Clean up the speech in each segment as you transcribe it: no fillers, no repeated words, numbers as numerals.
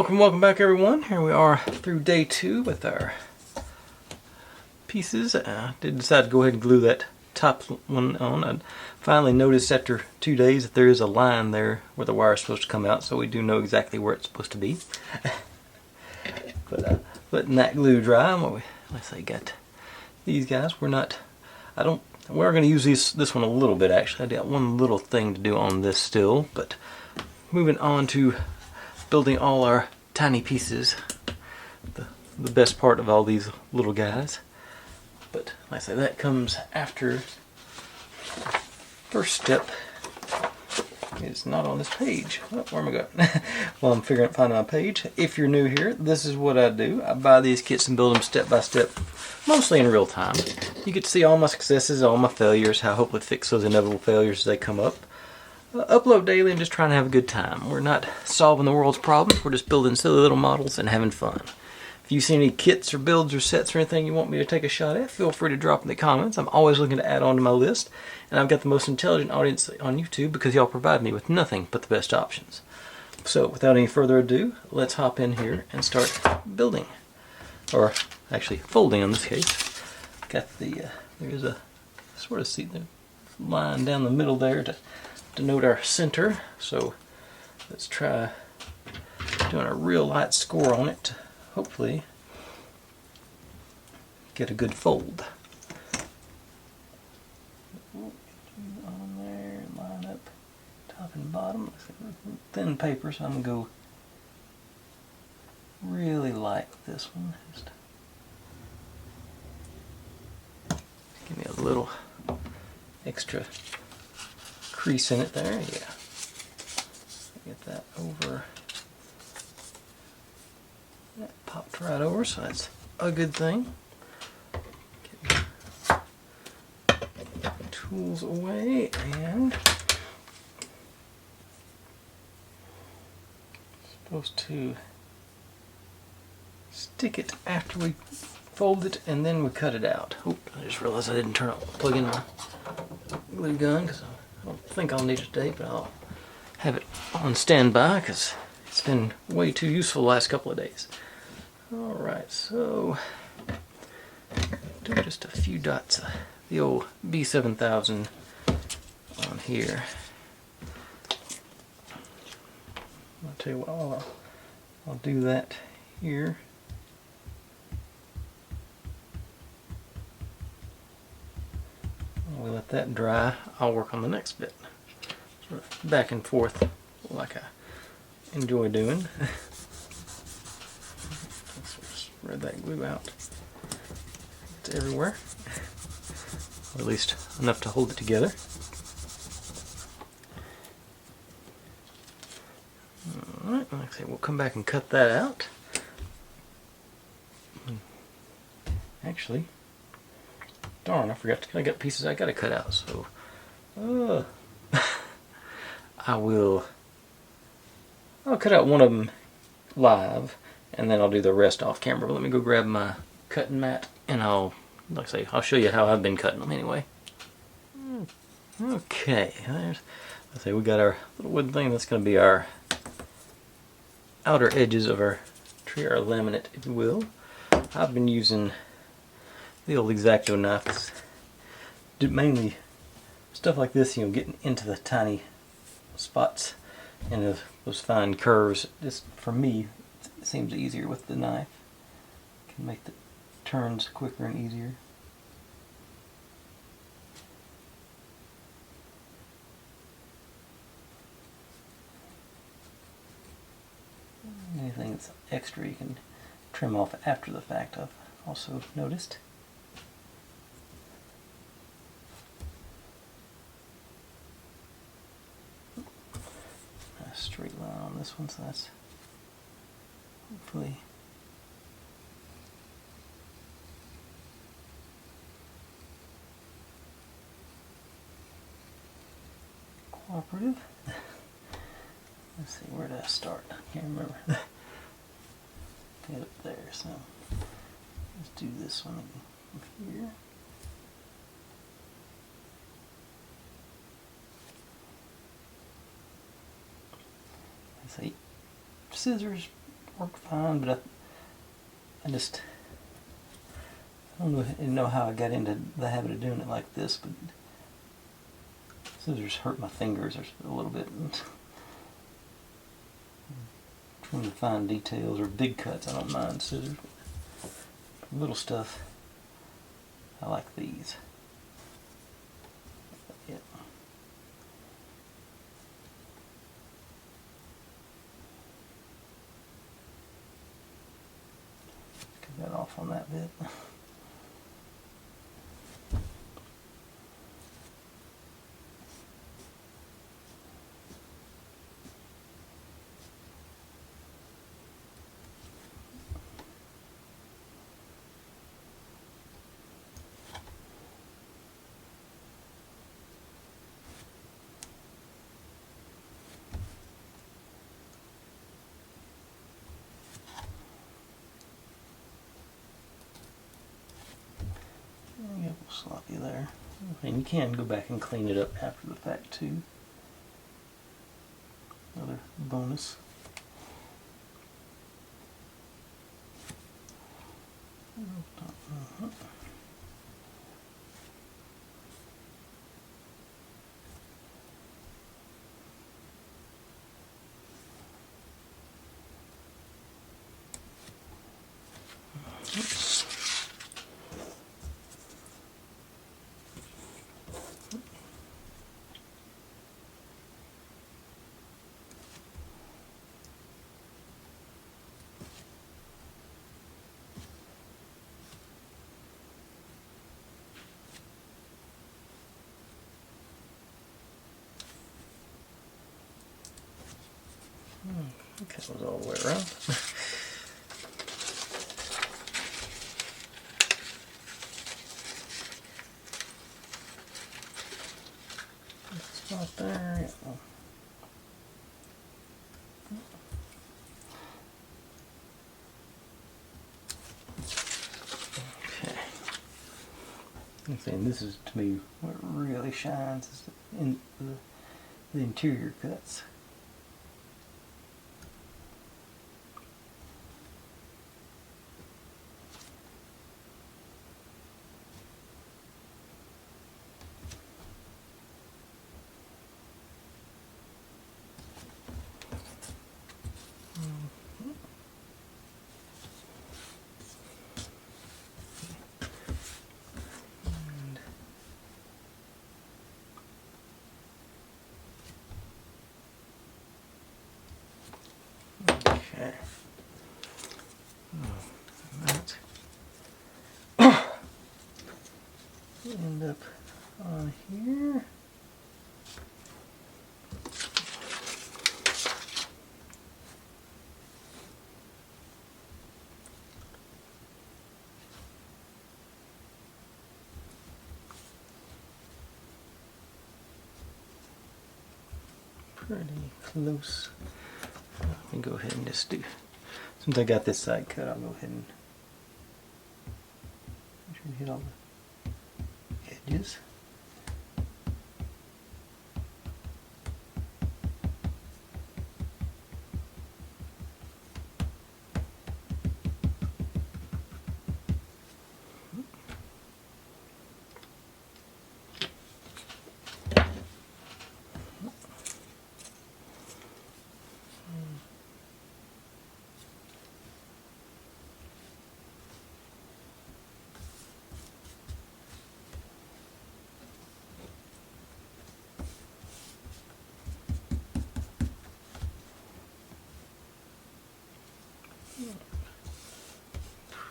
Welcome back everyone. Here we are through day 2 with our pieces. I did decide to go ahead and glue that top one on. I finally noticed after 2 days that there is a line there where the wire is supposed to come out, so we do know exactly where it's supposed to be. But letting that glue dry, let's say got these guys. We're going to use this one a little bit actually. I got one little thing to do on this still, but moving on to building all our tiny pieces, the best part of all these little guys. But like I say, that comes after. First step is not on this page. Oh, where am I going? Well, I'm finding my page. If you're new here, this is what I do. I buy these kits and build them step by step, mostly in real time. You get to see all my successes, all my failures, how I hopefully fix those inevitable failures as they come up. Upload daily and just trying to have a good time. We're not solving the world's problems, we're just building silly little models and having fun. If you see any kits or builds or sets or anything you want me to take a shot at, feel free to drop in the comments. I'm always looking to add on to my list, and I've got the most intelligent audience on YouTube because y'all provide me with nothing but the best options. So without any further ado, let's hop in here and start building. Or actually folding in this case. Got there's a sort of line down the middle there to denote our center. So let's try doing a real light score on it to hopefully get a good fold. On there, line up top and bottom. Thin paper, so I'm going to go really light with this one. Just give me a little extra crease in it there, yeah. Get that over. That popped right over, so that's a good thing. Get my tools away and supposed to stick it after we fold it and then we cut it out. Oop, I just realized I didn't plug in my glue gun because I don't think I'll need it today, but I'll have it on standby because it's been way too useful the last couple of days. Alright, so do just a few dots of the old B7000 on here. I'll tell you what, I'll do that here. We'll let that dry. I'll work on the next bit. Sort of back and forth like I enjoy doing. Let's spread that glue out. It's everywhere. Or at least enough to hold it together. Alright, like I say, we'll come back and cut that out. Actually, darn, I forgot I got pieces I gotta cut out, so I'll cut out one of them live and then I'll do the rest off camera. But let me go grab my cutting mat and I'll show you how I've been cutting them anyway. Okay, let's say we got our little wooden thing. That's going to be our outer edges of our tree, our laminate, if you will. I've been using the old X-Acto knives. Do mainly stuff like this, getting into the tiny spots and those fine curves. Just for me, it seems easier with the knife. Can make the turns quicker and easier. Anything that's extra you can trim off after the fact, I've also noticed. A straight line on this one, so that's hopefully cooperative. Let's see, where did I start? I can't remember. Get up there, so let's do this one here. Let's see, scissors worked fine, but I don't know how I got into the habit of doing it like this, but scissors hurt my fingers a little bit. Trying to find details or big cuts, I don't mind scissors. Little stuff, I like these. Yeah. Cut that off on that bit. A little sloppy there. And you can go back and clean it up after the fact too. Another bonus. Okay, that was all the way around. Spot there. Yeah. Okay. I'm saying this is to me what really shines is in the interior cuts. Okay. That end up on here. Pretty close. Let me go ahead and just do, since I got this side cut, I'll go ahead and make sure you hit all the edges.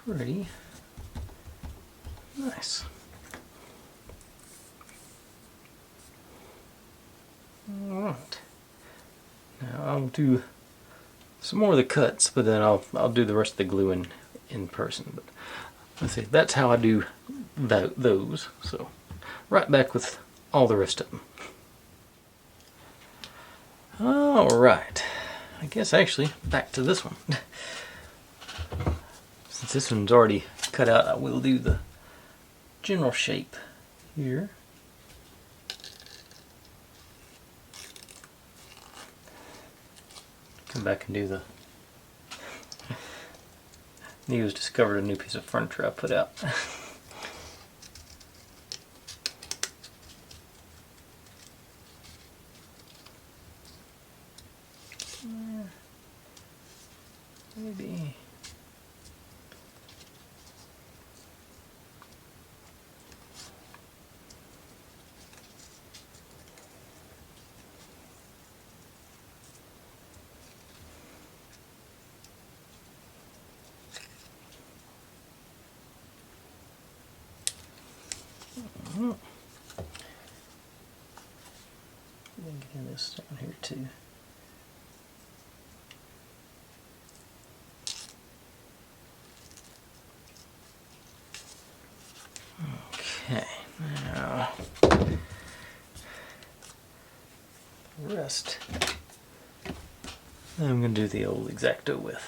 Pretty nice. Alright. Now I'll do some more of the cuts, but then I'll do the rest of the gluing in person. But let's see, that's how I do those. So right back with all the rest of them. Alright. I guess actually back to this one. Since this one's already cut out, I will do the general shape here. Come back and do the He was discovered a new piece of furniture I put out. Maybe. Get this down here too. Okay, now the rest I'm going to do the old X-Acto with.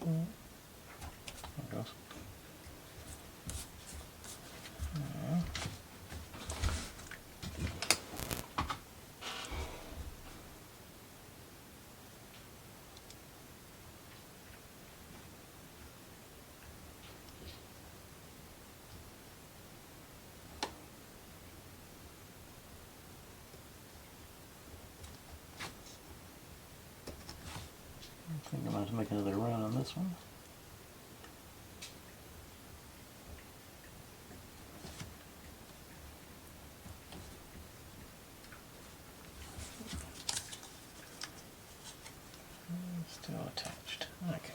There it goes. I think I'm going to make another run on this one. Still attached. Okay.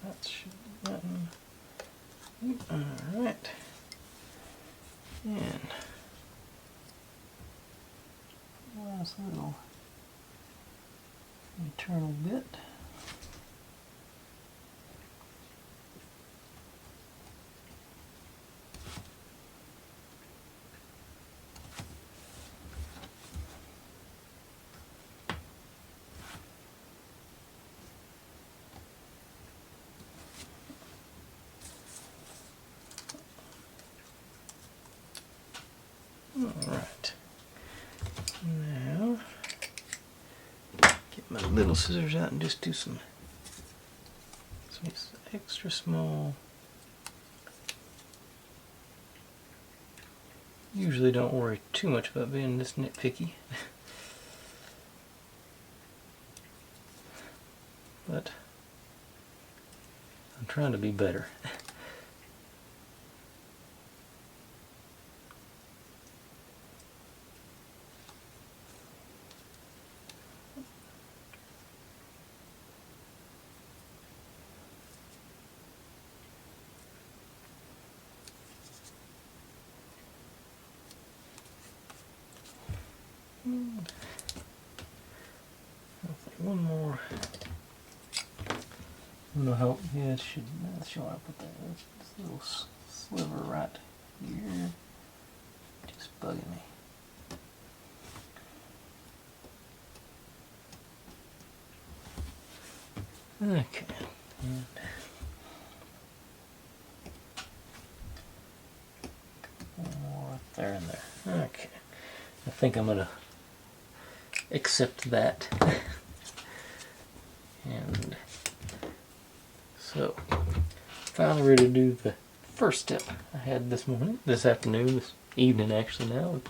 That should be button. Alright. And last little internal bit. Alright, now get my little scissors out and just do some extra small. Usually don't worry too much about being this nitpicky, but I'm trying to be better. One more. Will help. Yeah, it should. That's sure I put that. This little sliver right here. Just bugging me. Okay. And one more right there and there. Okay. I think I'm gonna accept that. And so, finally ready to do the first step I had this afternoon, this evening actually now,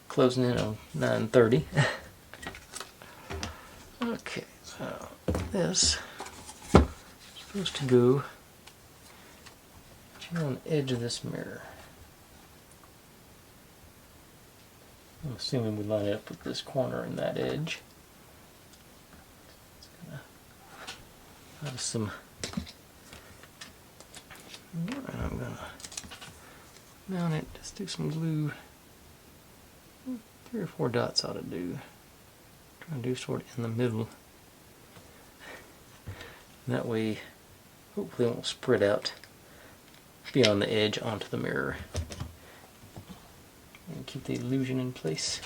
closing in on 9:30. Okay, so this is supposed to go on the edge of this mirror. I'm assuming we line it up with this corner and that edge. Have some. And I'm gonna mount it. Just do some glue. 3 or 4 dots ought to do. Try and do sort of in the middle. That way, hopefully, it won't spread out beyond the edge onto the mirror. And keep the illusion in place.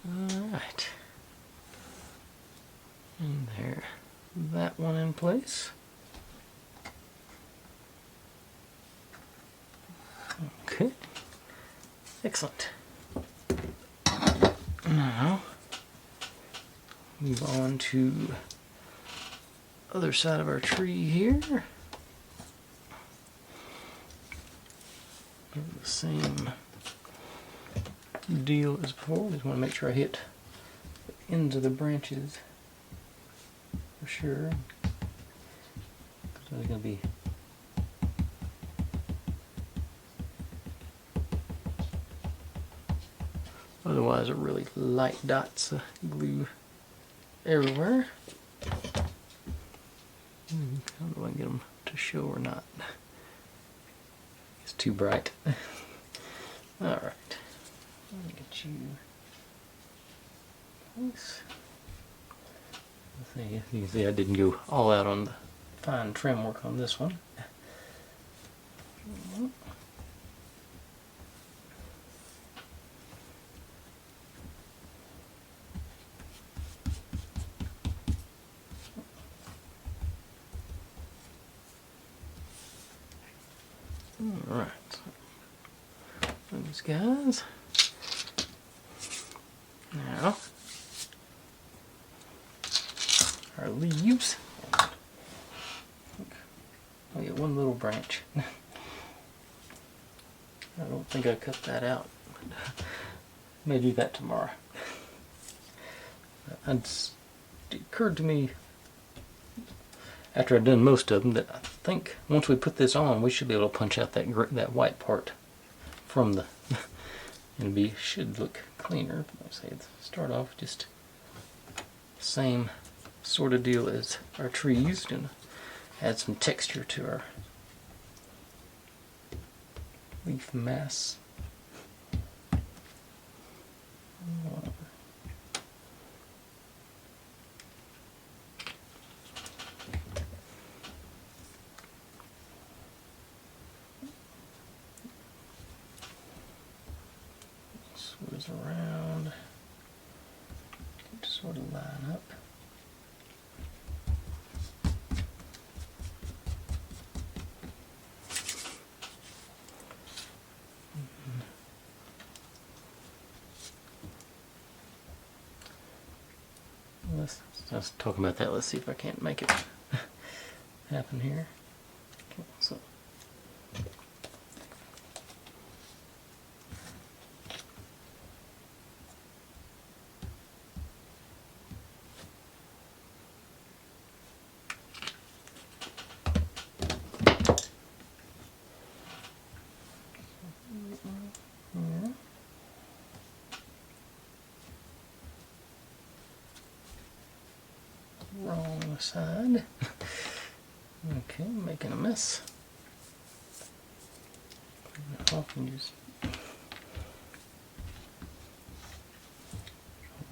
Alright. And there. That one in place. Okay. Excellent. Now, move on to other side of our tree here. The same deal as before. Just want to make sure I hit the ends of the branches for sure. There's going to be otherwise a really light dots of glue everywhere. I don't know if I can get them to show or not. It's too bright. Alright. Let me get you nice. You can see I didn't go all out on the fine trim work on this one. Alright, these guys. Now, our leaves. I get one little branch. I don't think I cut that out. May do that tomorrow. It occurred to me after I'd done most of them that I think once we put this on, we should be able to punch out that white part from the and should look cleaner. But like I say, start off just same sort of deal as our trees, and add some texture to our leaf mass. Swirls around, just sort of line up. Let's talk about that. Let's see if I can't make it happen here. Okay, so. Wrong side. Okay, making a mess. Off and just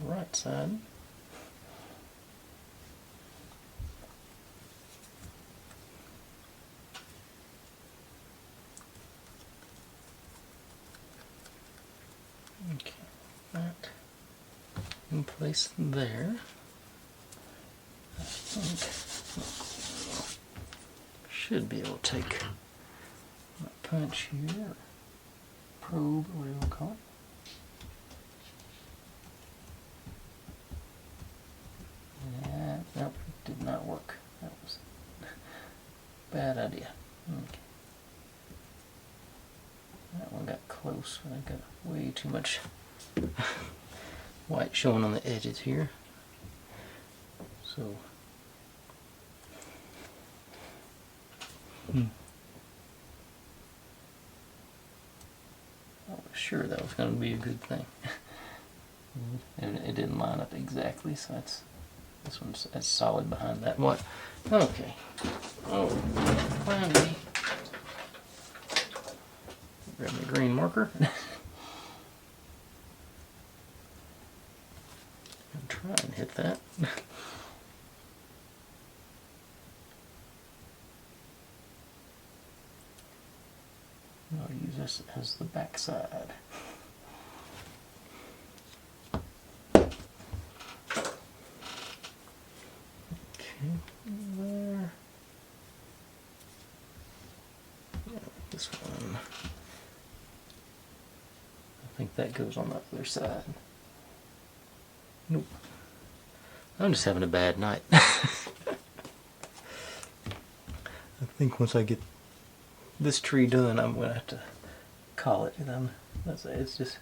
right side. Okay, that in place there. I think should be able to take my punch here, probe, or whatever you call it. Yeah, nope, did not work. That was a bad idea. Okay. That one got close, but I got way too much white showing on the edges here. So I was sure that was going to be a good thing. And it didn't line up exactly, so that's solid behind that. What? Okay. Oh, finally. Grab my green marker. And try and hit that. I'll use this as the back side. Okay, there. Yeah, this one. I think that goes on the other side. Nope. I'm just having a bad night. I think once I get this tree done, I'm going to have to call it. And it's just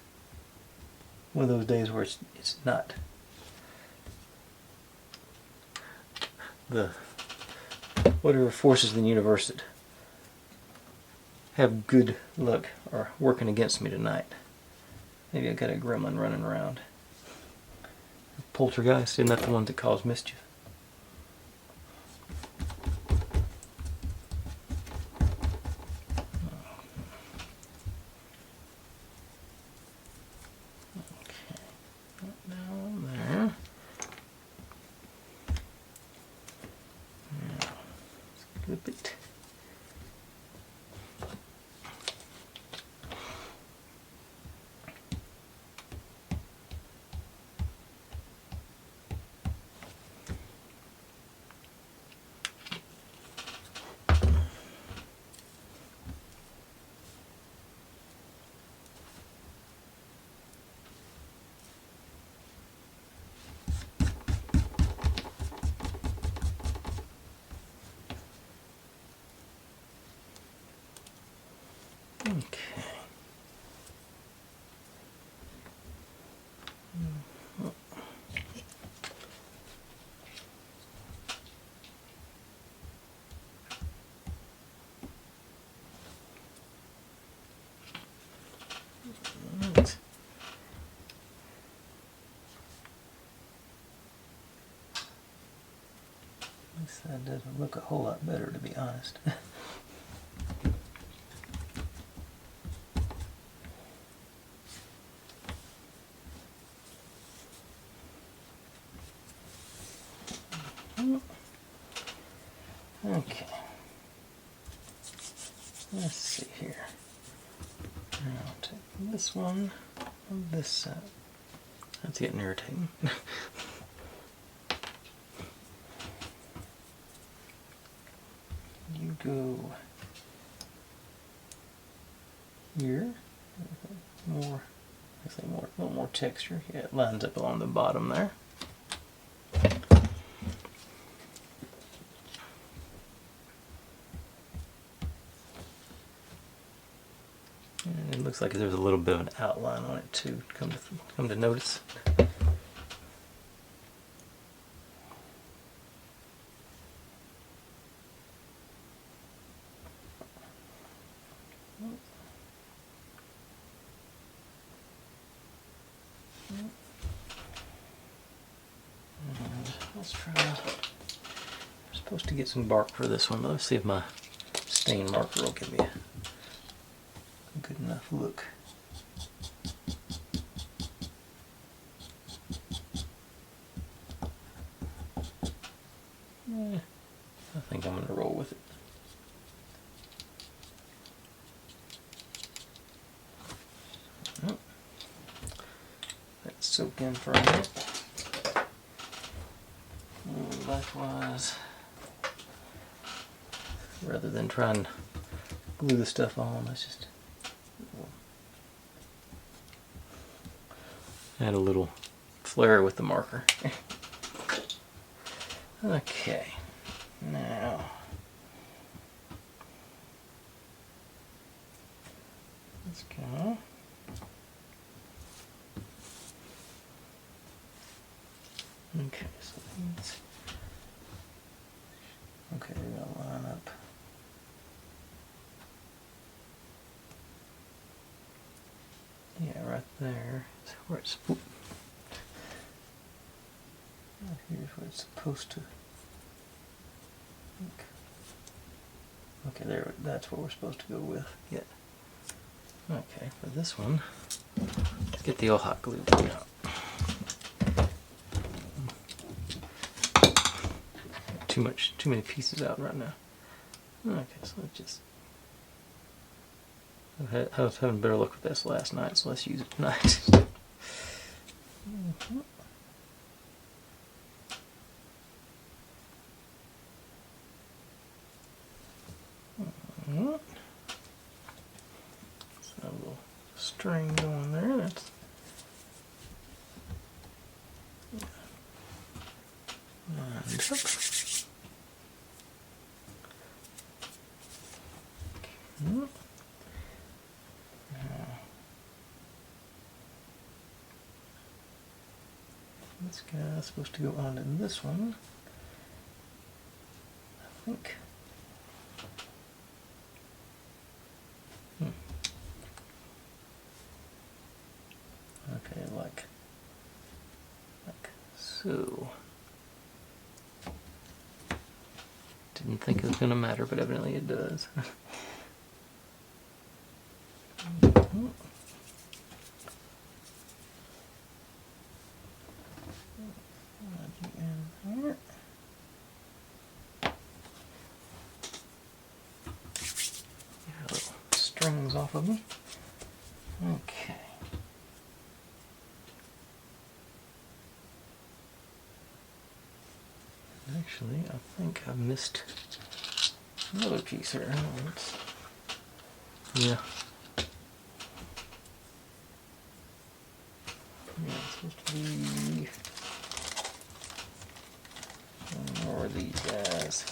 one of those days where it's not the whatever forces in the universe that have good luck are working against me tonight. Maybe I got a gremlin running around. Poltergeist, isn't that the one that caused mischief? Clip it. Okay. Right. This side doesn't look a whole lot better, to be honest. Okay. Let's see here. Now I'll take this one on this side. That's getting irritating. You go here. More, I say more, a little more texture. Yeah, it lines up along the bottom there. And it looks like there's a little bit of an outline on it too. Come to notice. And let's try. I'm supposed to get some bark for this one, but let's see if my stain marker will give me a good enough look. Yeah, I think I'm going to roll with it. Oh, let's soak in for a minute. And likewise, rather than try and glue the stuff on, let's just add a little flair with the marker. Okay, now let's go. Okay, so these. Okay, we're gonna line up. Yeah, right there. So where it's. Here's where it's supposed to. Okay, there. That's what we're supposed to go with. Yeah. Okay, for this one, let's get the old hot glue out. Too many pieces out right now. Okay, so let's just. I was having better luck with this last night, so let's use it tonight. So a little string going there. That's lined up. This guy's supposed to go onto this one, I think. Okay, like so. Didn't think it was going to matter, but evidently it does. Strings off of me. Okay. Actually, I think I missed another piece here. Yeah. Yeah, it's supposed to be one more of these guys.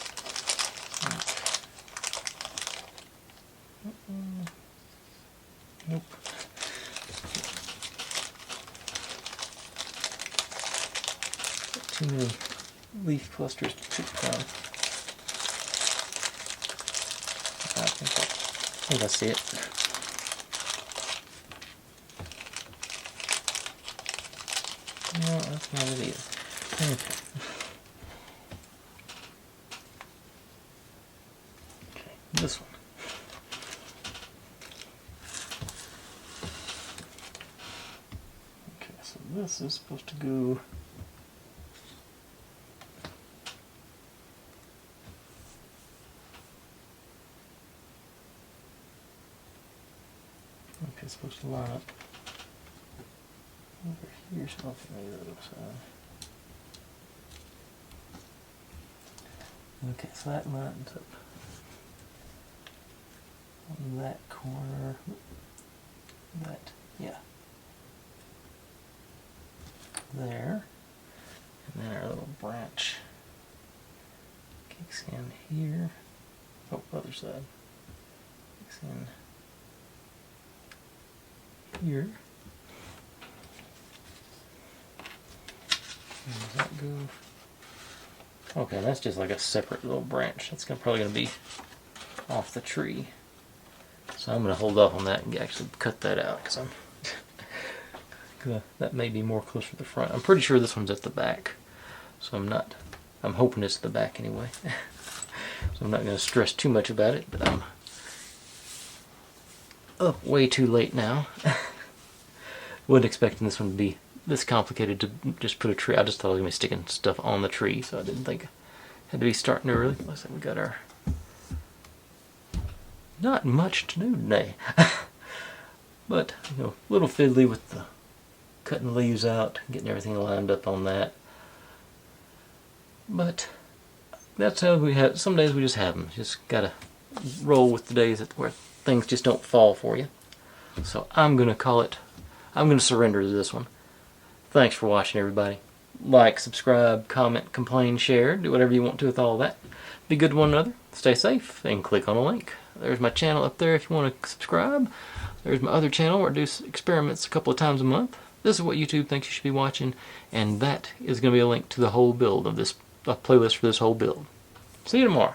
Nope. Too many leaf clusters to pick from. I think I see it. No, that's not it either. Okay. Okay, this one. Okay, so this is supposed to go. Okay, it's supposed to line up over here, so I'll maybe the other side. Okay, so that lines up on that corner. That, yeah. There. And then our little branch kicks in here. Oh, other side. Kicks in here. And does that go? Okay, that's just like a separate little branch. That's probably going to be off the tree. So I'm going to hold off on that and actually cut that out because that may be more closer to the front. I'm pretty sure this one's at the back, so I'm hoping it's the back anyway. So I'm not going to stress too much about it, but I'm up way too late now. Wasn't expecting this one to be this complicated to just put a tree. I just thought I was going to be sticking stuff on the tree, so I didn't think I had to be starting early. Looks like we got our... Not much to do today. But, you know, a little fiddly with the cutting leaves out, getting everything lined up on that. But that's how we have. Some days we just have them. Just gotta roll with the days where things just don't fall for you. So I'm gonna call it. I'm gonna surrender to this one. Thanks for watching, everybody. Like, subscribe, comment, complain, share. Do whatever you want to with all that. Be good to one another. Stay safe, and click on a link. There's my channel up there if you want to subscribe. There's my other channel where I do experiments a couple of times a month. this is what YouTube thinks you should be watching, and that is going to be a link to the whole build of this, a playlist for this whole build. See you tomorrow.